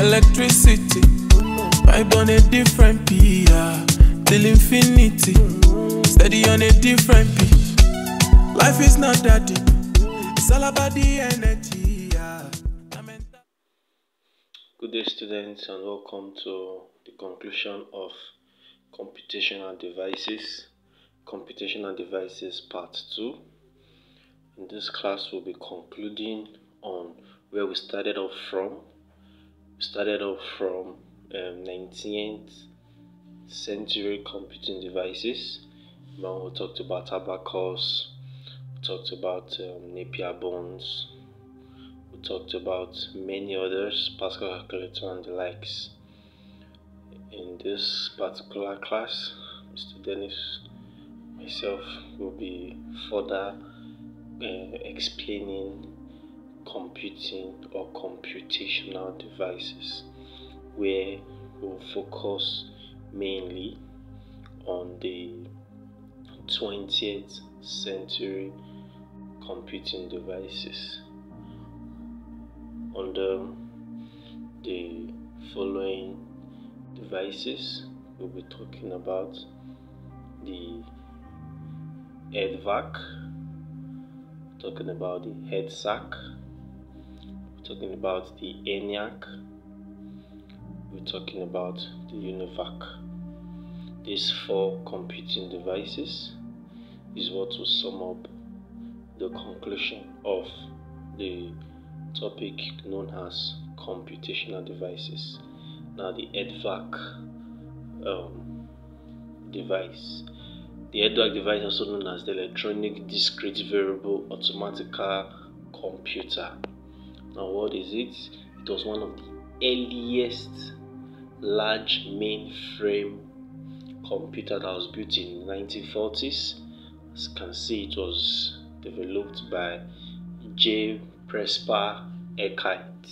electricity. Vibe on a different PR, till infinity. Steady on a different beat. Life is not that deep. It's all about the energy. Good day, students, and welcome to the conclusion of Computational Devices. Computational Devices Part 2. In this class, we'll be concluding on where we started off from. We started off from 19th century computing devices. When we talked about abacus, we talked about Napier bones, we talked about many others, Pascal calculator and the likes. In this particular class, Mr. Dennis, myself, will be further explaining computing or computational devices, where we'll focus mainly on the 20th century computing devices. Under the following devices, we'll be talking about the EDVAC, talking about the HEADSAC, talking about the ENIAC, we're talking about the UNIVAC. These four computing devices is what will sum up the conclusion of the topic known as computational devices. Now, the EDVAC device. The EDVAC device, also known as the Electronic Discrete Variable Automatical Computer. Now, what is it? It was one of the earliest large mainframe computer that was built in the 1940s. As you can see, it was developed by J. Presper Eckert.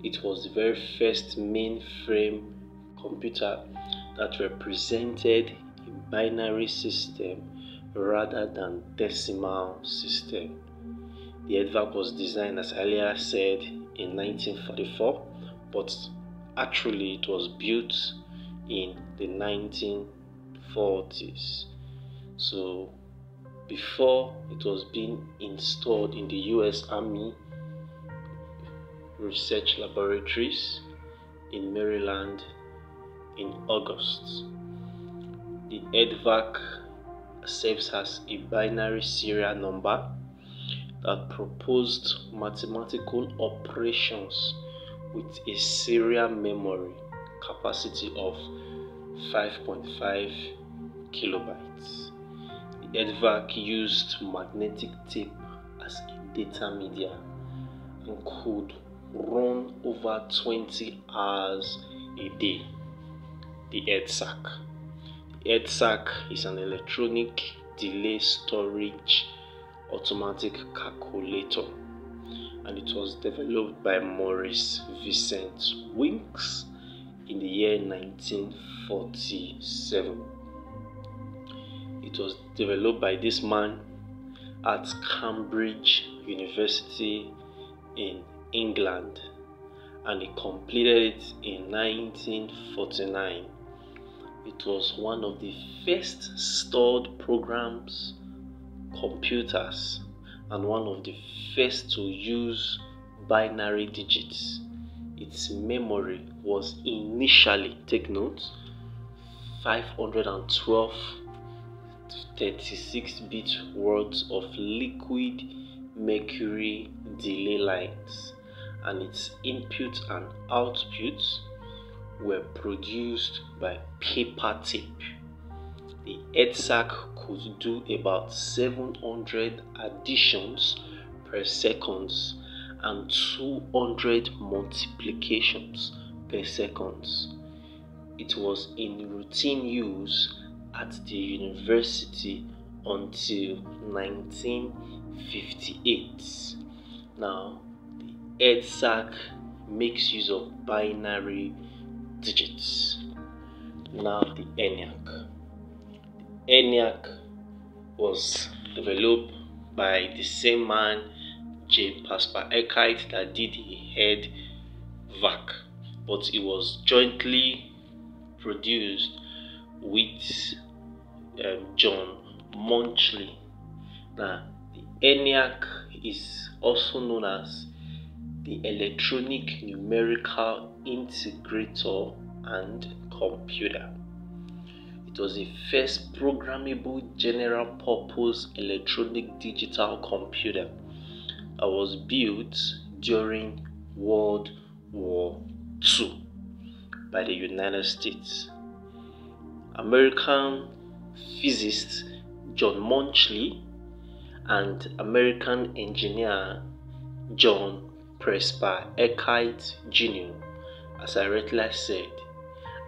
It was the very first mainframe computer that represented a binary system rather than decimal system. The EDVAC was designed, as I earlier said, in 1944, but actually it was built in the 1940s. So before it was being installed in the US Army Research Laboratories in Maryland in August. The EDVAC serves as a binary serial number that proposed mathematical operations with a serial memory capacity of 5.5 kilobytes. The EDVAC used magnetic tape as a data media and could run over 20 hours a day. The EDSAC. The EDSAC is an electronic delay storage automatic calculator, and it was developed by Maurice Vincent Winks in the year 1947. It was developed by this man at Cambridge University in England, and he completed it in 1949. It was one of the first stored programs computers and one of the first to use binary digits. Its memory was initially, take note, 512 36-bit words of liquid mercury delay lines, and its input and output were produced by paper tape. The EDSAC could do about 700 additions per second and 200 multiplications per second. It was in routine use at the university until 1958. Now, the EDSAC makes use of binary digits. Now, the ENIAC. The ENIAC was developed by the same man, J. Presper Eckert, that did the EDVAC. but it was jointly produced with John Munchley. Now, the ENIAC is also known as the Electronic Numerical Integrator and Computer. It was the first programmable general purpose electronic digital computer that was built during World War II by the United States. American physicist John Munchley and American engineer John Presper Eckert Jr., as I rightly said,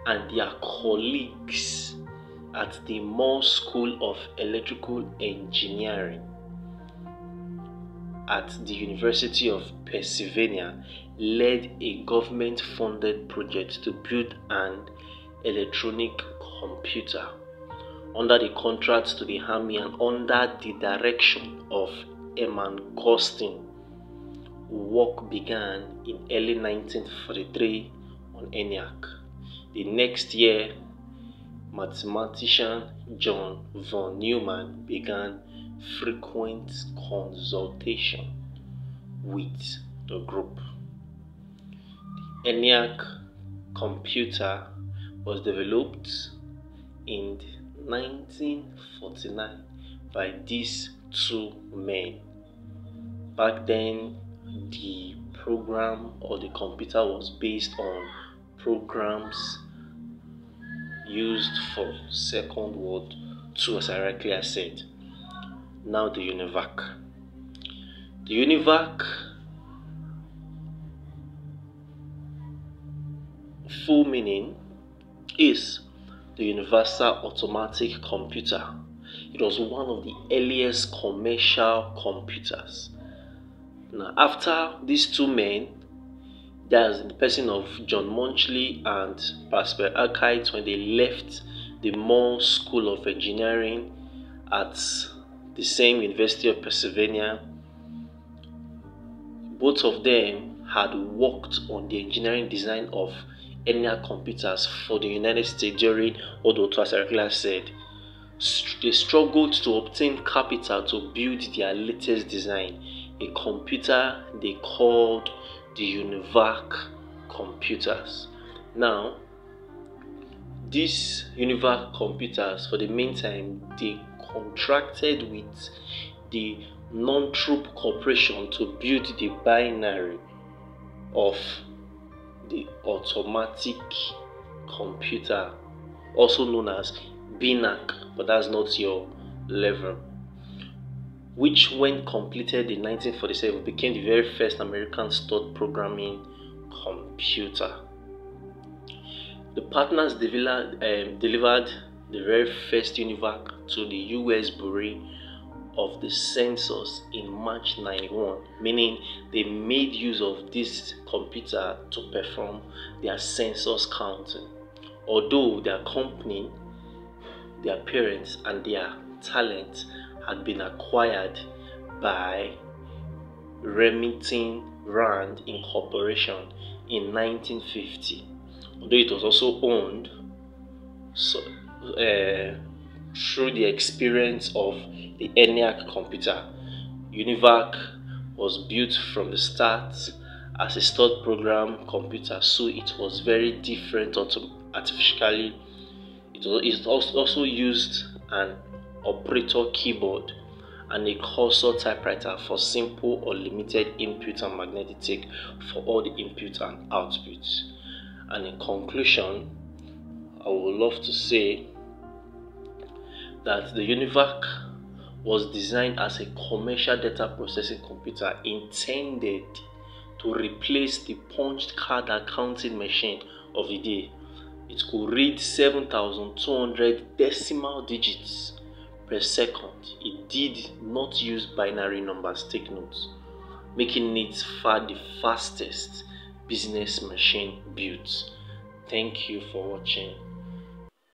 and their colleagues at the Moore School of Electrical Engineering at the University of Pennsylvania led a government-funded project to build an electronic computer under the contract to the Army and under the direction of Herman Goldstine. Work began in early 1943 on ENIAC. The next year, mathematician John von Neumann began frequent consultation with the group. The ENIAC computer was developed in 1949 by these two men. Back then, the program or the computer was based on programs used for Second World II, as I rightly said. Now the UNIVAC. The UNIVAC full meaning is the Universal Automatic Computer. It was one of the earliest commercial computers. Now, after these two men, that's the person of John Munchley and Presper Eckert, when they left the Moore School of Engineering at the same University of Pennsylvania, both of them had worked on the engineering design of ENIAC computers for the United States during World War II, as I said. They struggled to obtain capital to build their latest design, a computer they called the UNIVAC computers. Now, these UNIVAC computers, for the meantime, they contracted with the Northrop Corporation to build the binary of the automatic computer, also known as BINAC, but that's not your level, which when completed in 1947 became the very first American stored programming computer. The partners delivered the very first UNIVAC to the US Bureau of the Census in March 91, meaning they made use of this computer to perform their census counting. Although their company, their parents, and their talent had been acquired by Remington Rand Incorporation in 1950, although it was also owned through the experience of the ENIAC computer. UNIVAC was built from the start as a stored program computer, so it was very different artificially. It also used an operator keyboard and a cursor typewriter for simple or limited input and magnetic tape for all the input and outputs. And in conclusion, I would love to say that the UNIVAC was designed as a commercial data processing computer intended to replace the punched card accounting machine of the day. It could read 7,200 decimal digits per second. It did not use binary numbers, take notes, making it far the fastest business machine built. Thank you for watching.